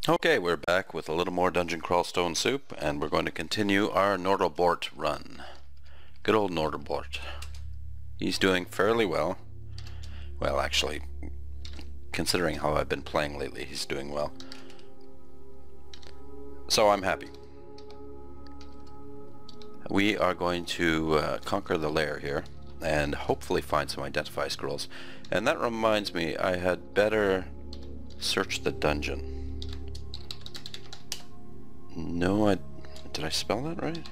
Okay, we're back with a little more Dungeon Crawl Stone Soup, and we're going to continue our Nortelbort run. Good old Nortelbort. He's doing fairly well. Well, actually, considering how I've been playing lately, he's doing well. So I'm happy. We are going to conquer the Lair here, and hopefully find some Identify Scrolls. And that reminds me, I had better search the dungeon. No, did I spell that right?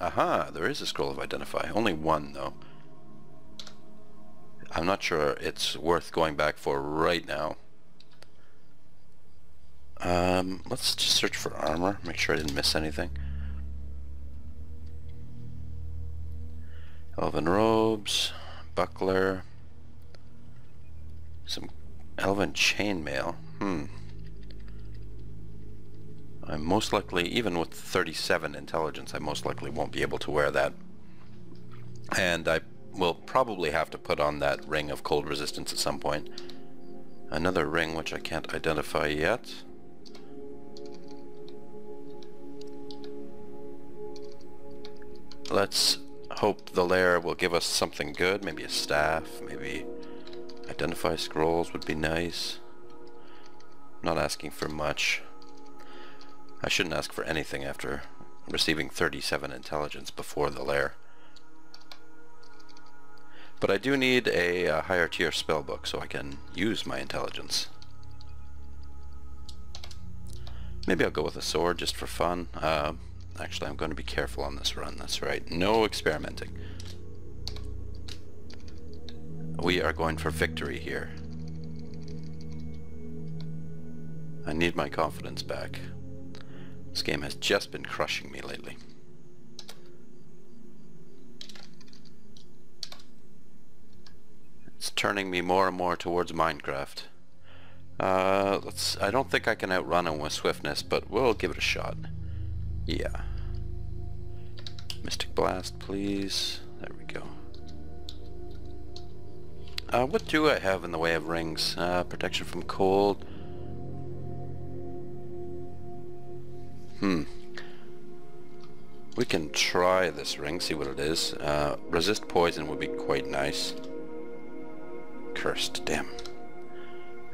Aha, there is a scroll of Identify. Only one, though. I'm not sure it's worth going back for right now. Let's just search for armor, make sure I didn't miss anything. Elven robes, buckler, some elven chainmail. I'm most likely, even with 37 intelligence, I most likely won't be able to wear that. And I will probably have to put on that ring of cold resistance at some point. Another ring which I can't identify yet. Let's hope the Lair will give us something good, maybe a staff, maybe Identify Scrolls would be nice. Not asking for much. I shouldn't ask for anything after receiving 37 intelligence before the Lair. But I do need a higher tier spellbook so I can use my intelligence. Maybe I'll go with a sword just for fun. Actually, I'm going to be careful on this run, that's right. No experimenting. We are going for victory here. I need my confidence back. This game has just been crushing me lately. It's turning me more and more towards Minecraft. I don't think I can outrun him with swiftness, but we'll give it a shot. Yeah. Mystic Blast, please. There we go. What do I have in the way of rings? Protection from cold. We can try this ring, see what it is. Resist poison would be quite nice. Cursed, damn.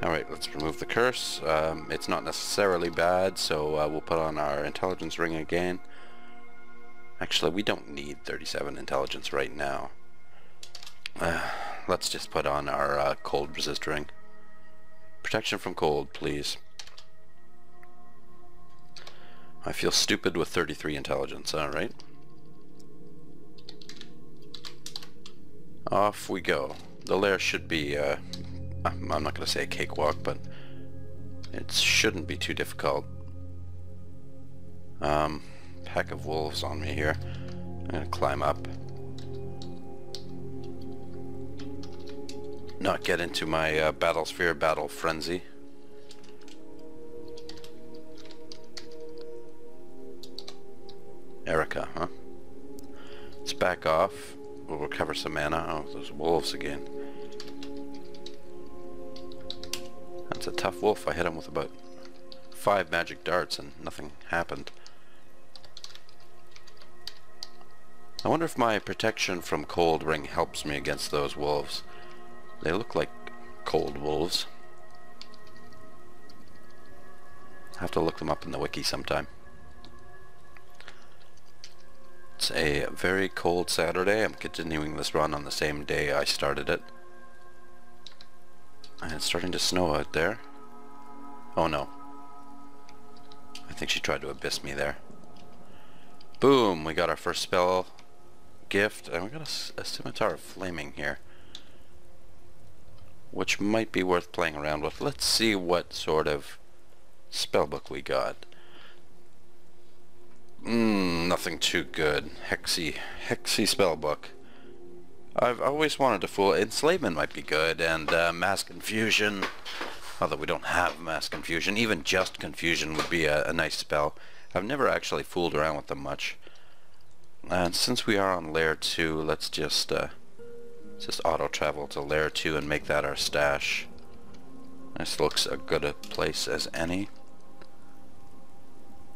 Alright, let's remove the curse. It's not necessarily bad, so we'll put on our intelligence ring again. Actually, we don't need 37 intelligence right now. Let's just put on our cold resist ring. Protection from cold, please. I feel stupid with 33 intelligence, alright. Off we go. The Lair should be, I'm not going to say a cakewalk, but it shouldn't be too difficult. Pack of wolves on me here. I'm going to climb up. Not get into my battle sphere battle frenzy. Erica, huh? Let's back off. We'll recover some mana. Oh, those wolves again. That's a tough wolf. I hit him with about 5 magic darts and nothing happened. I wonder if my protection from cold ring helps me against those wolves. They look like cold wolves. I'll have to look them up in the wiki sometime. It's a very cold Saturday. I'm continuing this run on the same day I started it. And it's starting to snow out there. Oh no. I think she tried to abyss me there. Boom! We got our first spell gift. And we got a Scimitar of Flaming here. Which might be worth playing around with. Let's see what sort of spellbook we got. Nothing too good. Hexy spellbook. I've always wanted to fool. Enslavement might be good, and Mass Confusion. Although we don't have Mass Confusion, even just Confusion would be a nice spell. I've never actually fooled around with them much. And since we are on Lair 2, let's just auto travel to Lair 2 and make that our stash. This looks a good a place as any.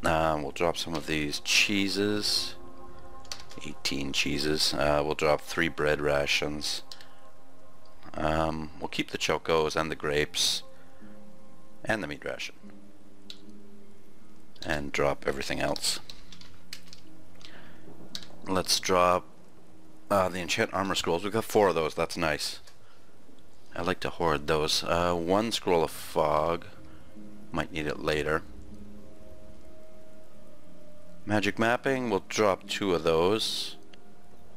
We'll drop some of these cheeses. 18 cheeses. We'll drop 3 bread rations. We'll keep the chocos and the grapes and the meat ration. And drop everything else. Let's drop the enchant armor scrolls. We've got 4 of those. That's nice. I like to hoard those. 1 scroll of fog. Might need it later. Magic mapping. We'll drop 2 of those.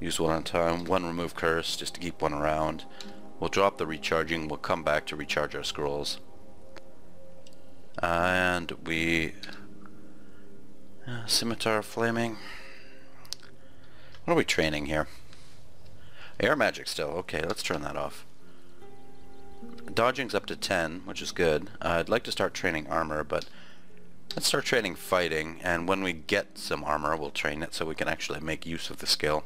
Use 1 at a time. 1 remove curse just to keep 1 around. We'll drop the recharging. We'll come back to recharge our scrolls. And we... Scimitar flaming. What are we training here? Air magic still. Okay, let's turn that off. Dodging's up to 10, which is good. I'd like to start training armor, but let's start training fighting, and when we get some armor, we'll train it so we can actually make use of the skill.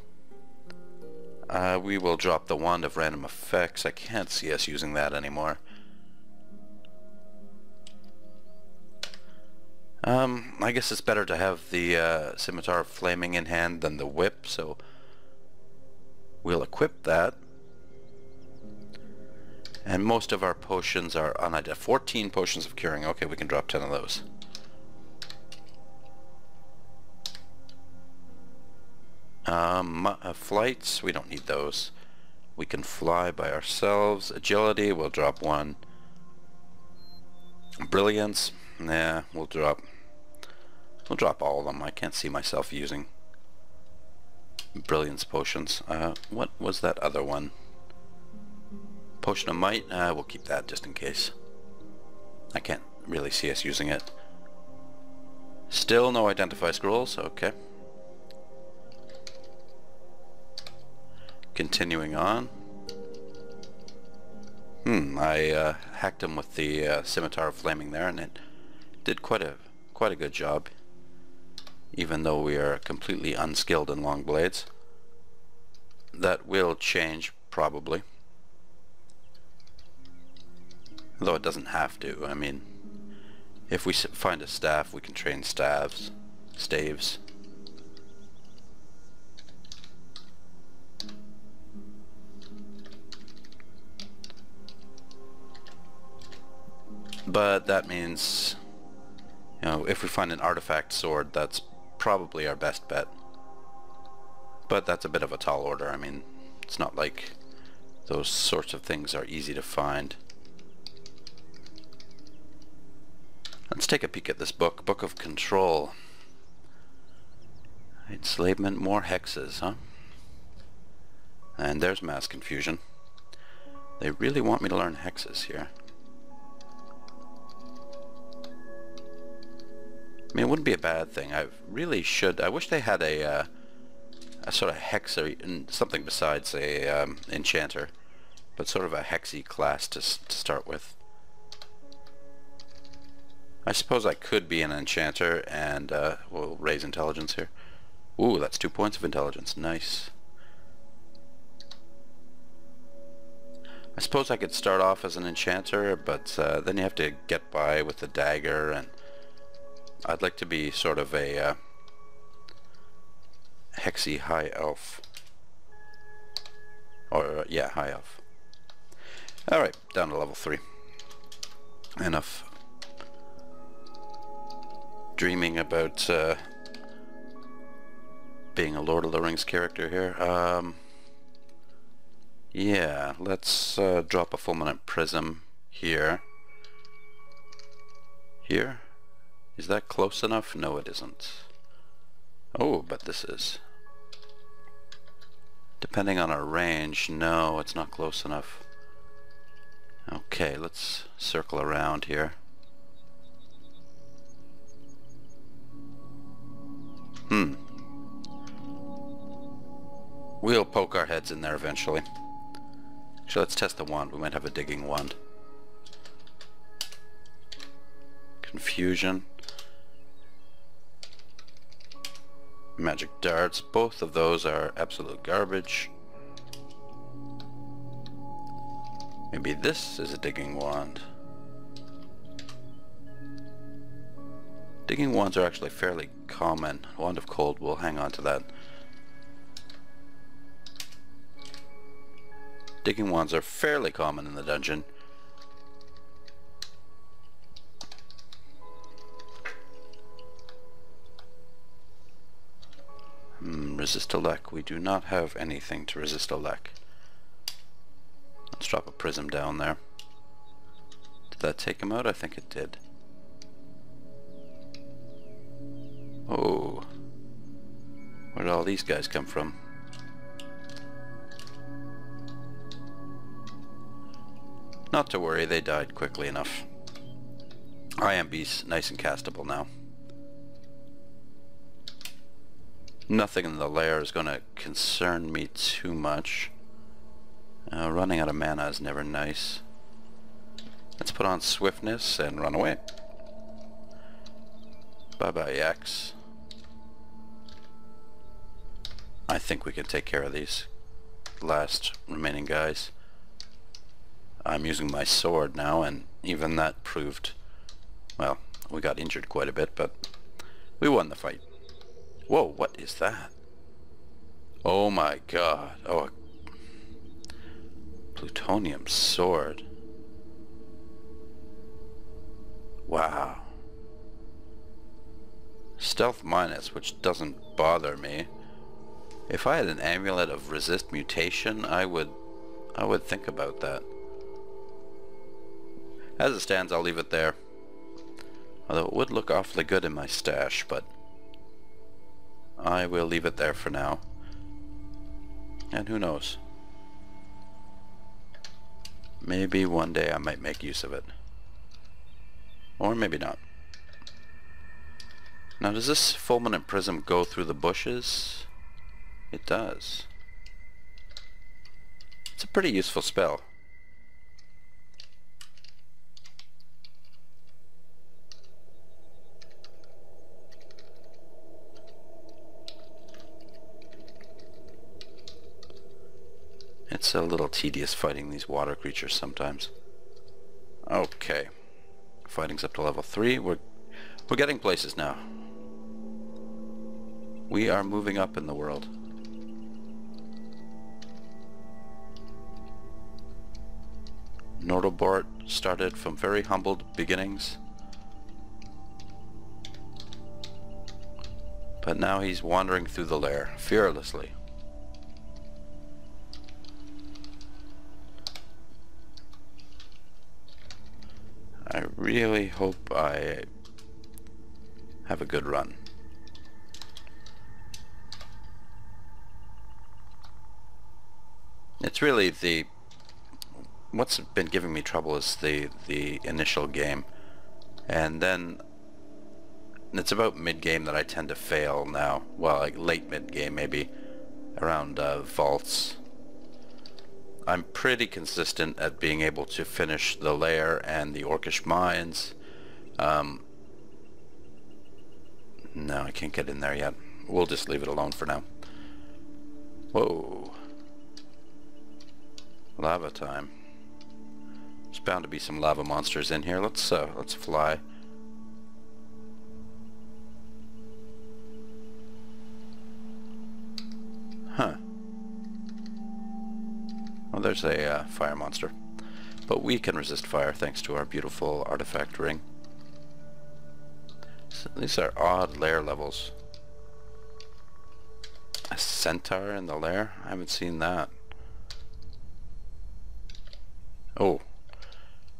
We will drop the Wand of Random Effects. I can't see us using that anymore. I guess it's better to have the Scimitar Flaming in hand than the whip, so we'll equip that. And most of our potions are unidentified. 14 potions of curing. Okay, we can drop 10 of those. Flights, we don't need those. We can fly by ourselves. Agility, we'll drop 1. Brilliance, nah, we'll drop all of them. I can't see myself using Brilliance potions. What was that other one? Potion of Might, we'll keep that just in case. I can't really see us using it. Still no identify scrolls, okay. Continuing on. I hacked him with the Scimitar Flaming there, and it did quite a good job, even though we are completely unskilled in long blades. That will change probably, though it doesn't have to. I mean, if we find a staff, we can train staves. But that means, you know, if we find an artifact sword, that's probably our best bet. But that's a bit of a tall order. I mean, it's not like those sorts of things are easy to find. Let's take a peek at this book. Book of Control. Enslavement, more hexes, huh? And there's mass confusion. They really want me to learn hexes here. I mean, it wouldn't be a bad thing. I really should. I wish they had a sort of hexer, something besides a enchanter, but sort of a hexy class to start with. I suppose I could be an enchanter, and we'll raise intelligence here. Ooh, that's 2 points of intelligence. Nice. I suppose I could start off as an enchanter, but then you have to get by with the dagger, and I'd like to be sort of a hexy high elf. Or, yeah, high elf. Alright, down to level 3. Enough dreaming about being a Lord of the Rings character here. Yeah, let's drop a fulminant prism here. Here? Is that close enough? No, it isn't. Oh, but this is. Depending on our range, no, it's not close enough. Okay, let's circle around here. We'll poke our heads in there eventually. Actually, let's test the wand. We might have a digging wand. Confusion. Magic darts. Both of those are absolute garbage. Maybe this is a digging wand. Digging wands are actually fairly common. Wand of Cold, we'll hang on to that. Digging wands are fairly common in the dungeon. Resist elect. We do not have anything to resist elect. Let's drop a prism down there. Did that take him out? I think it did. Oh. Where did all these guys come from? Not to worry, they died quickly enough. IMB's nice and castable now. Nothing in the lair is going to concern me too much. Running out of mana is never nice. Let's put on swiftness and run away. Bye bye, Yaks. I think we can take care of these last remaining guys. I'm using my sword now, and even that proved, well, we got injured quite a bit, but we won the fight. Whoa, what is that? Oh my god. Oh, a plutonium sword. Wow. Stealth minus, which doesn't bother me. If I had an amulet of resist mutation, I would think about that. As it stands, I'll leave it there. Although it would look awfully good in my stash, but I will leave it there for now. And who knows? Maybe one day I might make use of it. Or maybe not. Now, does this fulminant prism go through the bushes? It does. It's a pretty useful spell. It's a little tedious fighting these water creatures sometimes. Okay. Fighting's up to level 3. We're getting places now. We are moving up in the world. Nortelbort started from very humbled beginnings. But now he's wandering through the lair, fearlessly. I really hope I have a good run. It's really what's been giving me trouble is the initial game, and then it's about mid-game that I tend to fail now. Well, like late mid-game maybe, around vaults. I'm pretty consistent at being able to finish the Lair and the Orcish Mines. No, I can't get in there yet. We'll just leave it alone for now. Whoa. Lava time. There's bound to be some lava monsters in here. Let's fly. Huh. Well, there's a fire monster. But we can resist fire thanks to our beautiful artifact ring. So these are odd lair levels. A centaur in the lair? I haven't seen that. Oh,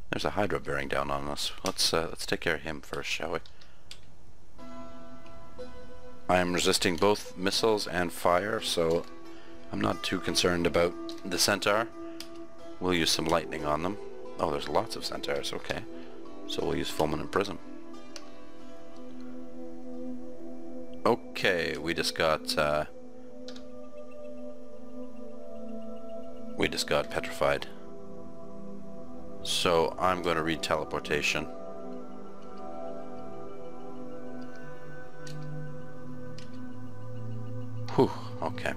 there's a hydra bearing down on us. Let's take care of him first, shall we? I am resisting both missiles and fire, so I'm not too concerned about the centaur. We'll use some lightning on them. Oh, there's lots of centaurs, okay. So we'll use fulminant prism. Okay, we just got petrified. So I'm going to read teleportation. Whew, okay.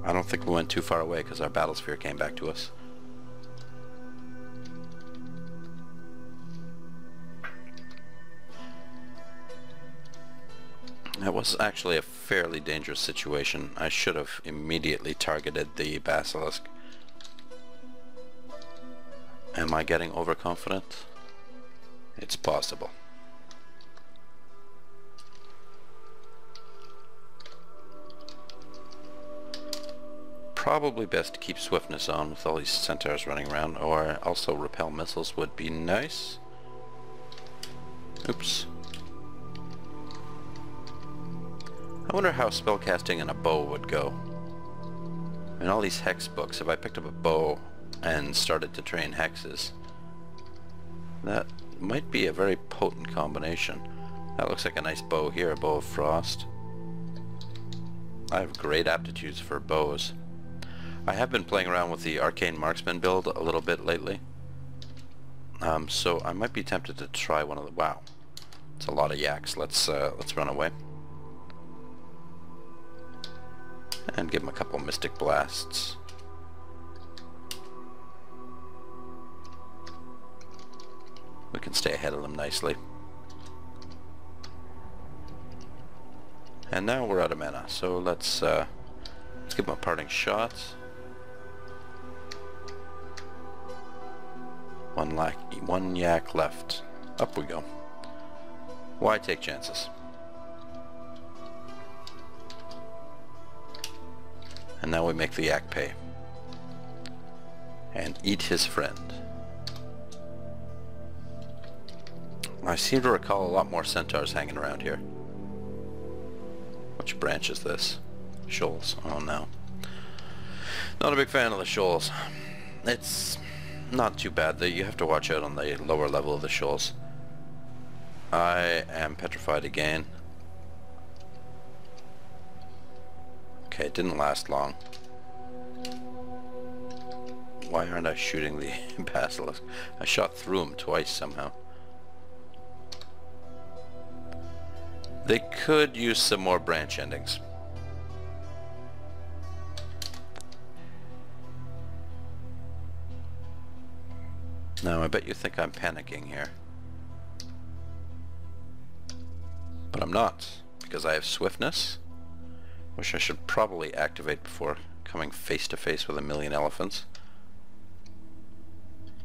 I don't think we went too far away because our battle sphere came back to us. That was actually a fairly dangerous situation. I should have immediately targeted the basilisk. Am I getting overconfident? It's possible. Probably best to keep swiftness on with all these centaurs running around, or also repel missiles would be nice. Oops. I wonder how spellcasting in a bow would go. In all these hex books, if I picked up a bow and started to train hexes, that might be a very potent combination. That looks like a nice bow here, a bow of frost. I have great aptitudes for bows. I have been playing around with the arcane marksman build a little bit lately. So I might be tempted to try one of the... Wow. It's a lot of yaks. Let's run away. And give him a couple mystic blasts. We can stay ahead of them nicely. And now we're out of mana, so let's give him a parting shot. One yak left. Up we go. Why take chances? And now we make the yak pay. And eat his friend. I seem to recall a lot more centaurs hanging around here. Which branch is this? Shoals. Oh no. Not a big fan of the shoals. It's not too bad. You have to watch out on the lower level of the shoals. I am petrified again. Okay, it didn't last long. Why aren't I shooting the basilisk? I shot through him twice somehow. They could use some more branch endings. Now I bet you think I'm panicking here. But I'm not, because I have swiftness, which I should probably activate before coming face to face with a million elephants.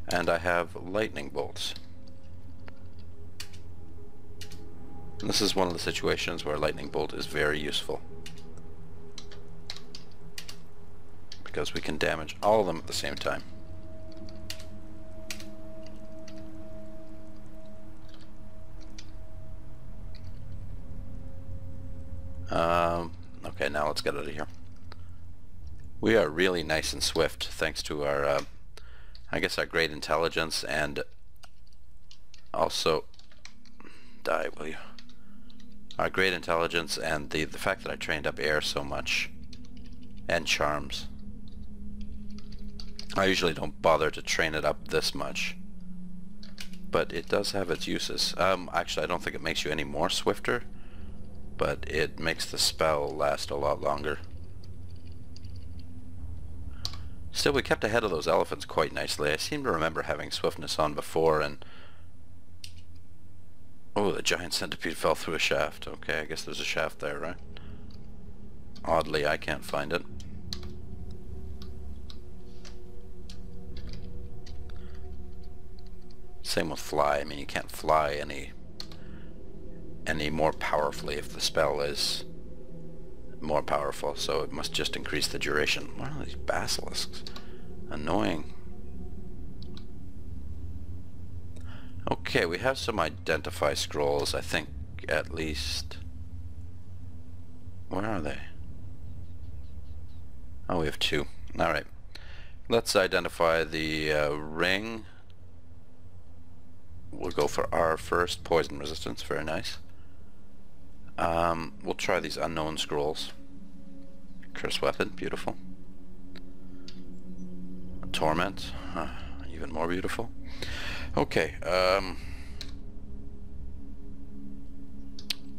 And I have lightning bolts. And this is one of the situations where lightning bolt is very useful, because we can damage all of them at the same time. Okay, now let's get out of here. We are really nice and swift thanks to our, I guess, our great intelligence, and also, die will you? Our great intelligence and the fact that I trained up air so much, and charms. I usually don't bother to train it up this much, but it does have its uses. Actually, I don't think it makes you any more swifter, but it makes the spell last a lot longer. Still, we kept ahead of those elephants quite nicely. I seem to remember having swiftness on before, and... Oh, the giant centipede fell through a shaft. Okay, I guess there's a shaft there, right? Oddly, I can't find it. Same with fly. I mean, you can't fly any more powerfully if the spell is more powerful, so it must just increase the duration. What are these basilisks? Annoying. Okay, we have some identify scrolls, I think, at least. Where are they? Oh, we have two. Alright. Let's identify the ring. We'll go for R first. Poison resistance, very nice. We'll try these unknown scrolls. Curse weapon, beautiful. Torment, even more beautiful. Okay,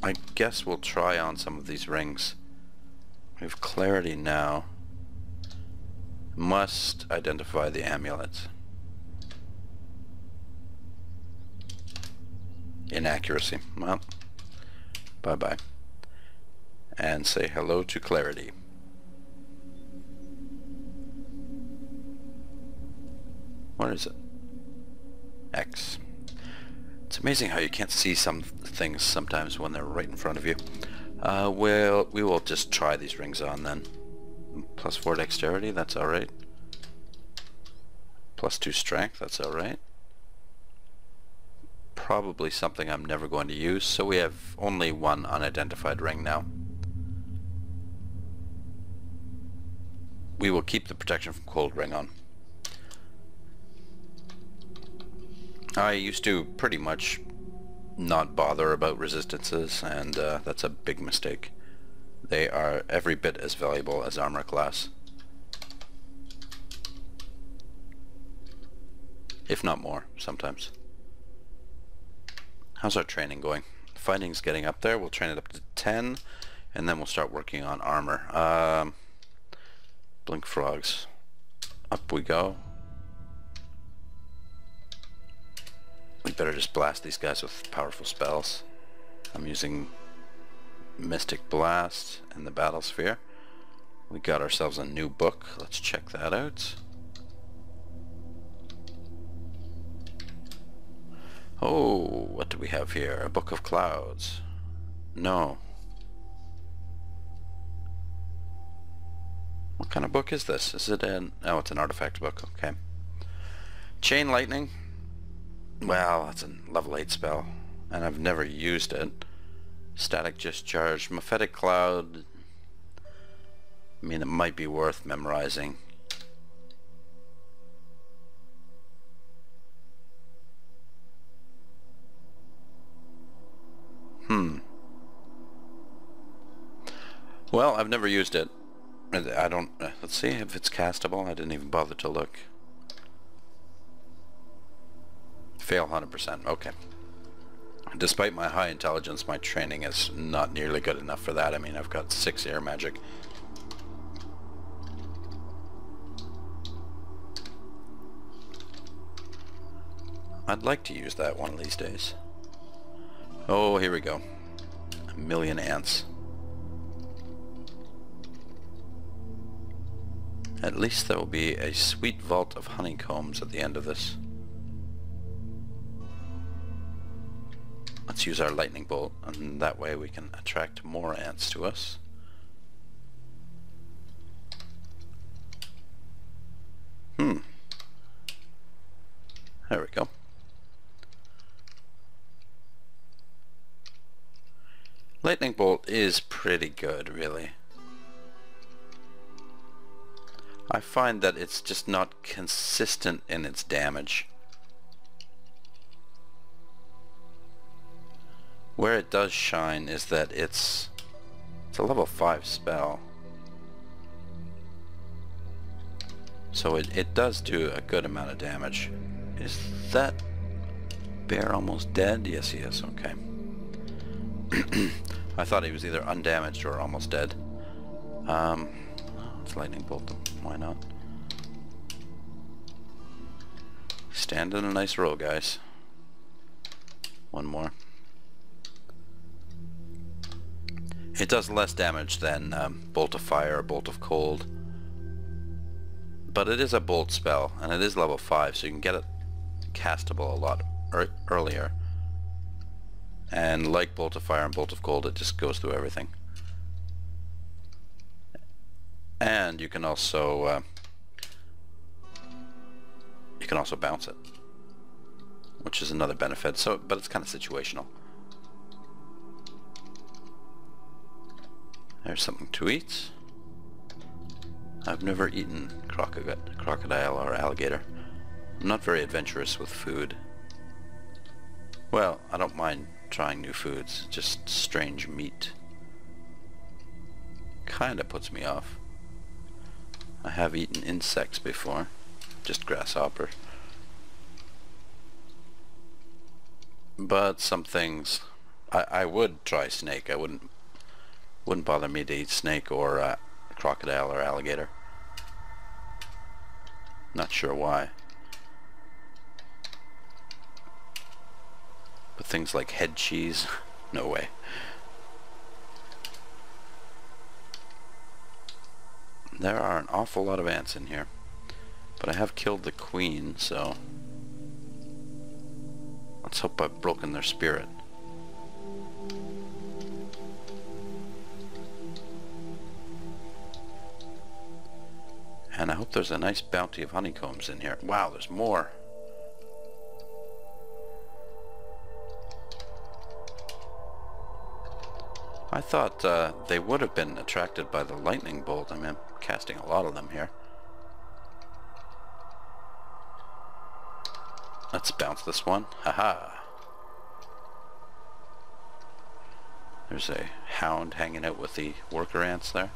I guess we'll try on some of these rings. We have clarity now. Must identify the amulet. Inaccuracy. Well, bye-bye. and say hello to clarity. What is it? X. It's amazing how you can't see some things sometimes when they're right in front of you. We will just try these rings on then. +4 dexterity, that's alright. +2 strength, that's alright. Probably something I'm never going to use, so we have only one unidentified ring now. We will keep the protection from cold ring on. I used to pretty much not bother about resistances, and that's a big mistake. They are every bit as valuable as armor class, if not more sometimes. How's our training going? Fighting's getting up there. We'll train it up to 10, and then we'll start working on armor. Blink frogs. Up we go. We better just blast these guys with powerful spells. I'm using Mystic Blast and the Battle Sphere. We got ourselves a new book. Let's check that out. Oh, what do we have here? A Book of Clouds. No. What kind of book is this? Is it an... Oh, it's an artifact book. Okay. Chain Lightning. Well, that's a level 8 spell, and I've never used it. Static Discharge, Mephitic Cloud. I mean, it might be worth memorizing. Well, I've never used it. I don't... let's see if it's castable. I didn't even bother to look. Fail 100%. Okay. Despite my high intelligence, my training is not nearly good enough for that. I mean, I've got 6 air magic. I'd like to use that one of these days. Oh, here we go. 1,000,000 ants. At least there will be a sweet vault of honeycombs at the end of this. Let's use our lightning bolt, and that way we can attract more ants to us. There we go. Lightning bolt is pretty good, really. I find that it's just not consistent in its damage. Where it does shine is that it's a level 5 spell. So it does do a good amount of damage. Is that bear almost dead? Yes, he is. Okay. I thought he was either undamaged or almost dead. Let's lightning bolt them. Why not? Stand in a nice row, guys. One more. It does less damage than Bolt of Fire or Bolt of Cold. But it is a bolt spell, and it is level 5, so you can get it castable a lot earlier. And like Bolt of Fire and Bolt of Cold, it just goes through everything. And you can also bounce it, which is another benefit. So, but it's kind of situational. There's something to eat. I've never eaten crocodile or alligator. I'm not very adventurous with food. Well, I don't mind trying new foods, just strange meat kinda puts me off. I have eaten insects before, just grasshopper. But some things, I would try snake. I wouldn't bother me to eat snake or crocodile or alligator. Not sure why. But things like head cheese, no way. There are an awful lot of ants in here. But I have killed the queen, so... let's hope I've broken their spirit. And I hope there's a nice bounty of honeycombs in here. Wow, there's more. I thought they would have been attracted by the lightning bolt. I mean, I'm casting a lot of them here. Let's bounce this one. Haha. There's a hound hanging out with the worker ants there.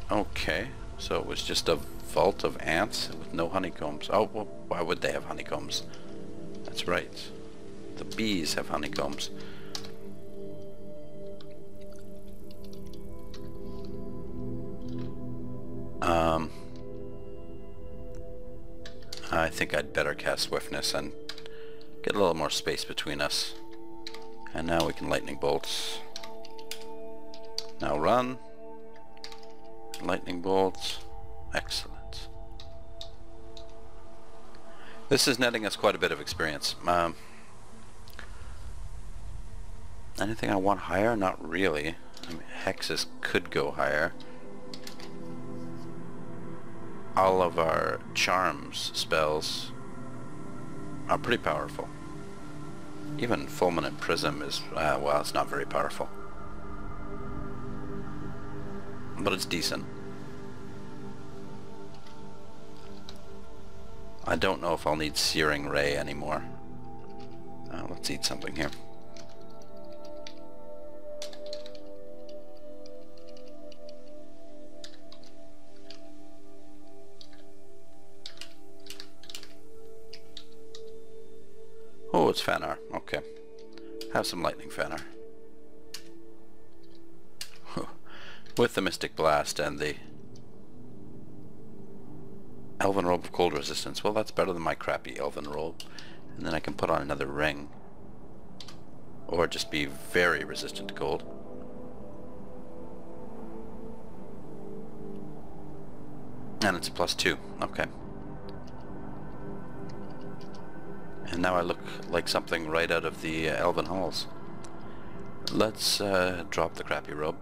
Okay, so it was just a vault of ants with no honeycombs. Oh, well, why would they have honeycombs? That's right. The bees have honeycombs. I think I'd better cast Swiftness and get a little more space between us. And now we can lightning bolts. Now run. Lightning bolts. Excellent. This is netting us quite a bit of experience. Anything I want higher? Not really. I mean, hexes could go higher. All of our charms spells are pretty powerful. Even Fulminant Prism is, well, it's not very powerful. But it's decent. I don't know if I'll need Searing Ray anymore. Let's eat something here. Oh, it's Fanar. Okay. Have some lightning Fanar. With the Mystic Blast and the Elven Robe of Cold Resistance. Well, that's better than my crappy Elven Robe. And then I can put on another ring. Or just be very resistant to cold. And it's a +2. Okay. And now I look like something right out of the Elven Halls. Let's drop the crappy robe.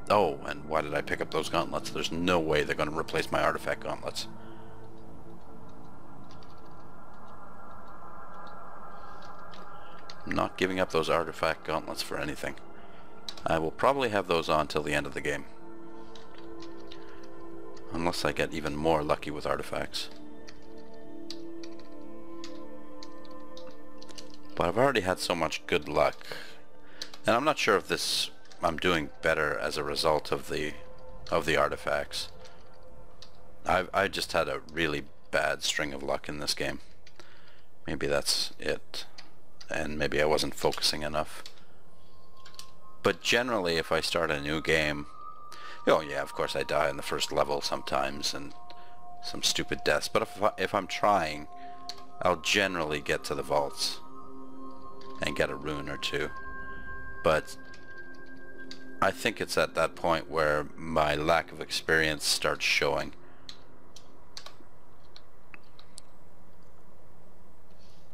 Oh, and why did I pick up those gauntlets? There's no way they're going to replace my artifact gauntlets. I'm not giving up those artifact gauntlets for anything. I will probably have those on till the end of the game. Unless I get even more lucky with artifacts. But I've already had so much good luck. And I'm not sure if this... I'm doing better as a result of the artifacts. I just had a really bad string of luck in this game. Maybe that's it. And maybe I wasn't focusing enough. But generally, if I start a new game... Oh yeah, of course I die in the first level sometimes, and some stupid deaths. But if I'm trying, I'll generally get to the vaults. And get a rune or two. But I think it's at that point where my lack of experience starts showing.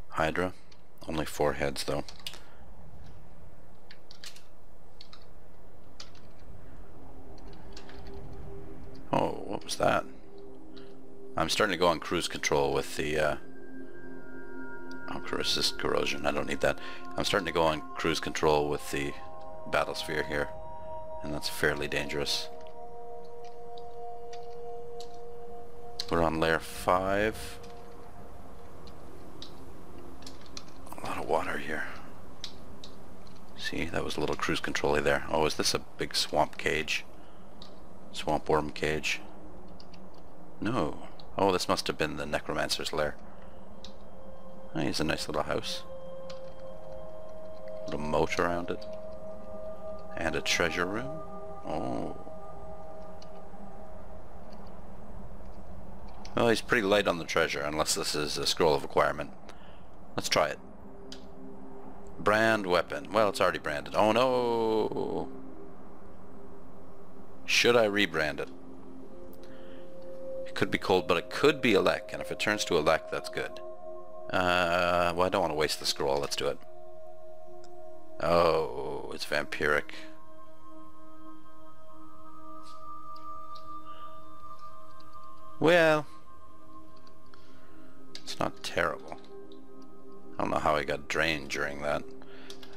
Hydra. Only 4 heads though. Oh, what was that? I'm starting to go on cruise control with the resist corrosion. I don't need that. I'm starting to go on cruise control with the battle sphere here, and that's fairly dangerous. We're on layer 5. A lot of water here. See, that was a little cruise control-y there. Oh, is this a big swamp cage? Swamp worm cage? No. Oh, this must have been the necromancer's lair. Oh, here's a nice little house. Little moat around it. And a treasure room. Oh. Well, he's pretty light on the treasure, unless this is a scroll of acquirement. Let's try it. Brand weapon. Well, it's already branded. Oh no! Should I rebrand it? It could be cold, but it could be elect, and if it turns to elect, that's good. Well, I don't want to waste the scroll. Let's do it. Oh, it's vampiric. Well, it's not terrible. I don't know how I got drained during that.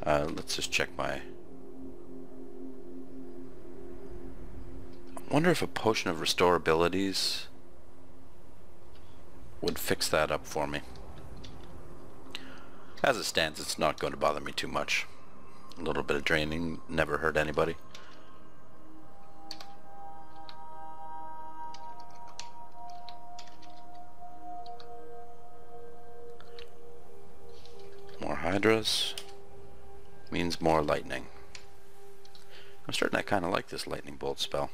Let's just check my... I wonder if a potion of restore abilities would fix that up for me. As it stands, it's not going to bother me too much. A little bit of draining never hurt anybody. More hydras means more lightning. I'm starting to kind of like this lightning bolt spell.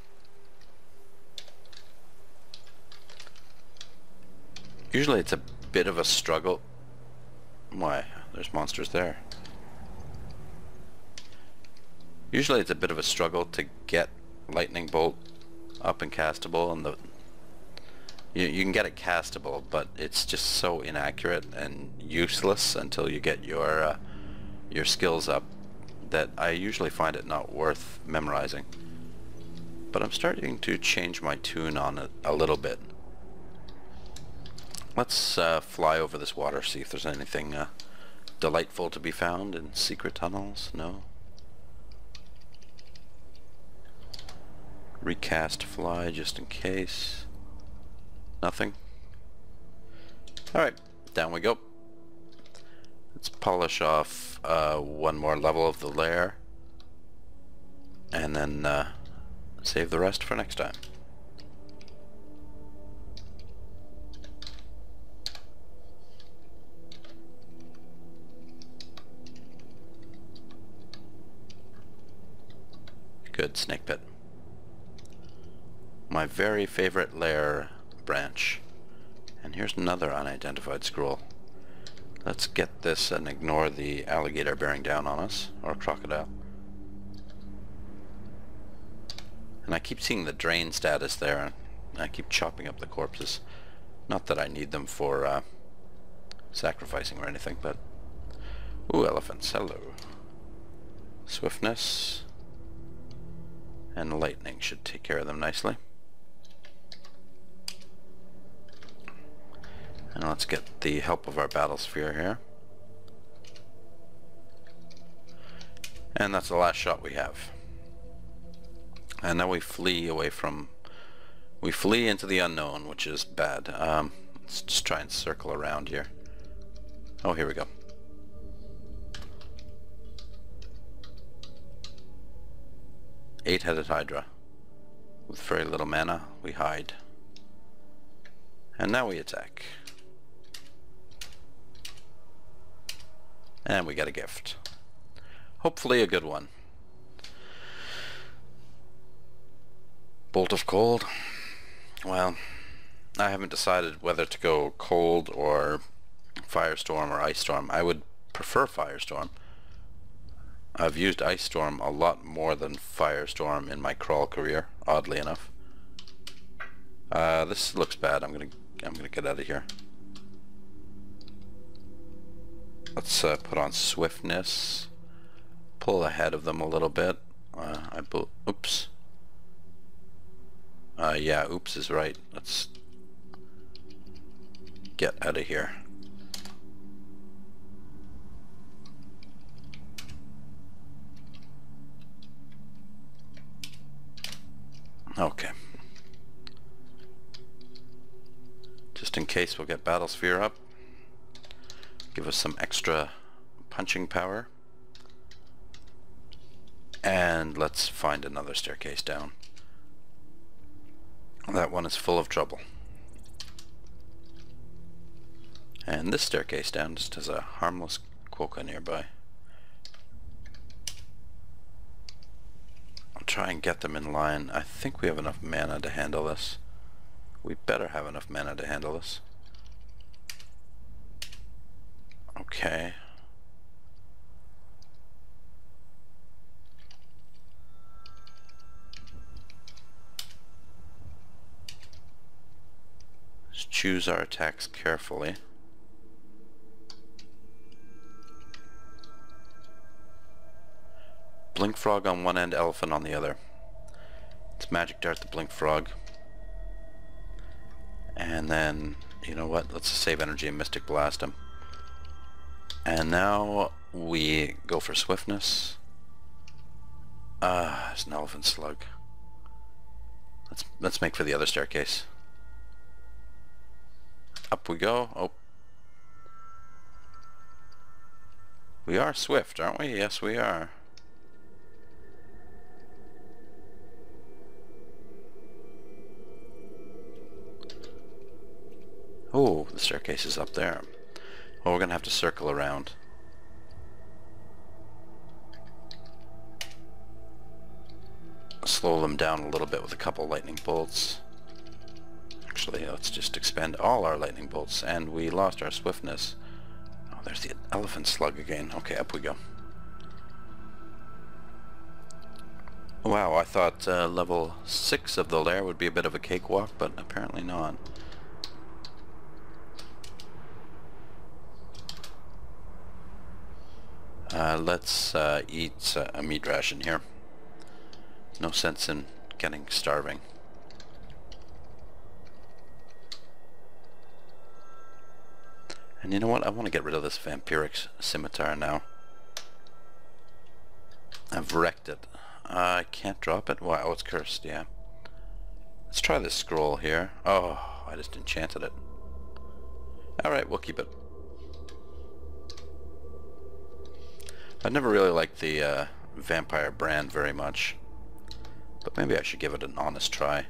Usually it's a bit of a struggle. Why? There's monsters there. Usually it's a bit of a struggle to get lightning bolt up and castable, and you can get it castable, but it's just so inaccurate and useless until you get your skills up that I usually find it not worth memorizing. But I'm starting to change my tune on it a little bit. Let's fly over this water, see if there's anything delightful to be found in secret tunnels. No. Recast fly just in case. Nothing. Alright, down we go. Let's polish off one more level of the lair, and then save the rest for next time. Good, snake pit. My very favorite lair branch. And here's another unidentified scroll. Let's get this and ignore the alligator bearing down on us, or crocodile. And I keep seeing the drain status there, and I keep chopping up the corpses. Not that I need them for sacrificing or anything, but... Ooh, elephants, hello. Swiftness and lightning should take care of them nicely. And let's get the help of our battle sphere here. And that's the last shot we have. And now we flee away from... We flee into the unknown, which is bad. Let's just try and circle around here. Oh, here we go. Eight-headed hydra. With very little mana, we hide. And now we attack. And we get a gift. Hopefully a good one. Bolt of cold. Well, I haven't decided whether to go cold or firestorm or ice storm. I would prefer firestorm. I've used ice storm a lot more than firestorm in my crawl career, oddly enough. This looks bad. I'm gonna get out of here. Let's put on swiftness. Pull ahead of them a little bit. Oops. Yeah, oops is right. Let's get out of here. Okay. Just in case, we'll get battle sphere up. Give us some extra punching power. And let's find another staircase down. That one is full of trouble. And this staircase down just has a harmless quokka nearby. I'll try and get them in line. I think we have enough mana to handle this. We better have enough mana to handle this. Okay. choose our attacks carefully. Blink frog on one end, elephant on the other. Let's magic dart the blink frog. And then, you know what, let's save energy and mystic blast him. And now we go for swiftness. There's an elephant slug. Let's make for the other staircase. Up we go. Oh. We are swift, aren't we? Yes, we are. Oh, the staircase is up there. Well, we're gonna have to circle around. Slow them down a little bit with a couple lightning bolts. Actually, let's just expend all our lightning bolts, and we lost our swiftness. Oh, there's the elephant slug again. Okay, up we go. Wow, I thought level 6 of the Lair would be a bit of a cakewalk, but apparently not. Let's eat a meat ration here. No sense in getting starving. And you know what? I want to get rid of this vampiric scimitar now. I've wrecked it. I can't drop it? Wow, it's cursed, yeah. Let's try this scroll here. Oh, I just enchanted it. Alright, we'll keep it. I've never really liked the vampire brand very much, but maybe I should give it an honest try.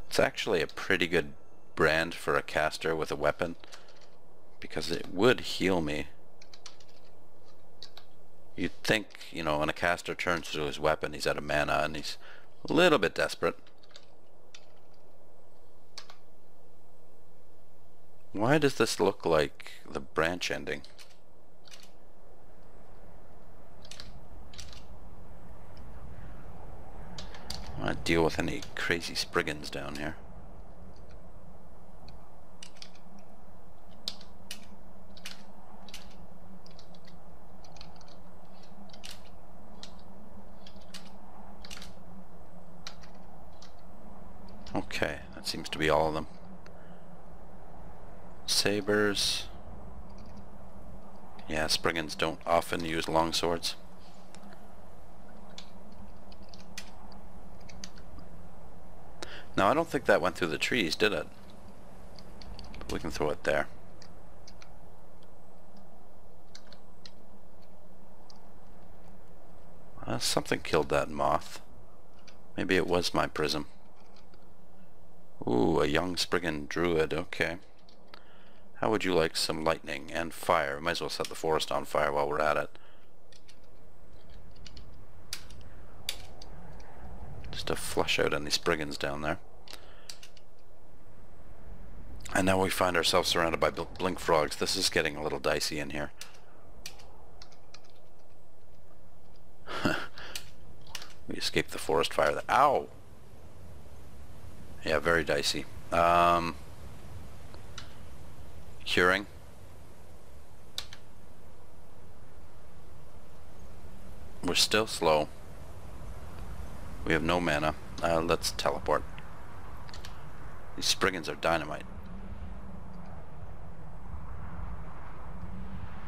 It's actually a pretty good brand for a caster with a weapon, because it would heal me. You'd think, you know, when a caster turns to his weapon, he's out of mana and he's a little bit desperate. Why does this look like the branch ending? I want to deal with any crazy spriggans down here. Okay, that seems to be all of them. Sabers. Yeah, spriggans don't often use long swords. Now, I don't think that went through the trees, did it? But we can throw it there. Something killed that moth. Maybe it was my prism. Ooh, a young spriggan druid, okay. How would you like some lightning and fire? We might as well set the forest on fire while we're at it. Just to flush out any spriggans down there. And now we find ourselves surrounded by blink frogs. This is getting a little dicey in here. We escaped the forest fire. Ow! Yeah, very dicey. Curing. We're still slow. We have no mana. Let's teleport. These spriggans are dynamite.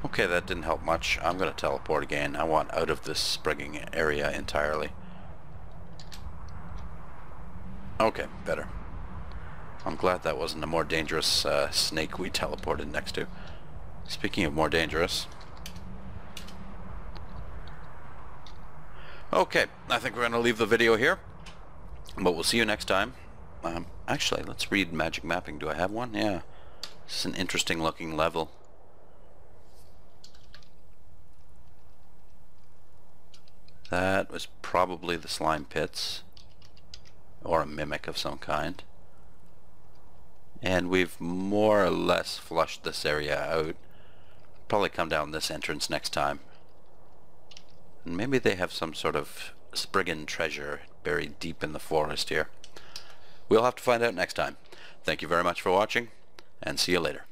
Okay, that didn't help much. I'm gonna teleport again. I want out of this sprigging area entirely. Okay, better. I'm glad that wasn't a more dangerous snake we teleported next to. Speaking of more dangerous. Okay, I think we're going to leave the video here. But we'll see you next time. Actually, let's read magic mapping. Do I have one? Yeah. This is an interesting looking level. That was probably the slime pits. Or a mimic of some kind. And we've more or less flushed this area out. Probably come down this entrance next time. And maybe they have some sort of spriggan treasure buried deep in the forest here. We'll have to find out next time. Thank you very much for watching, and see you later.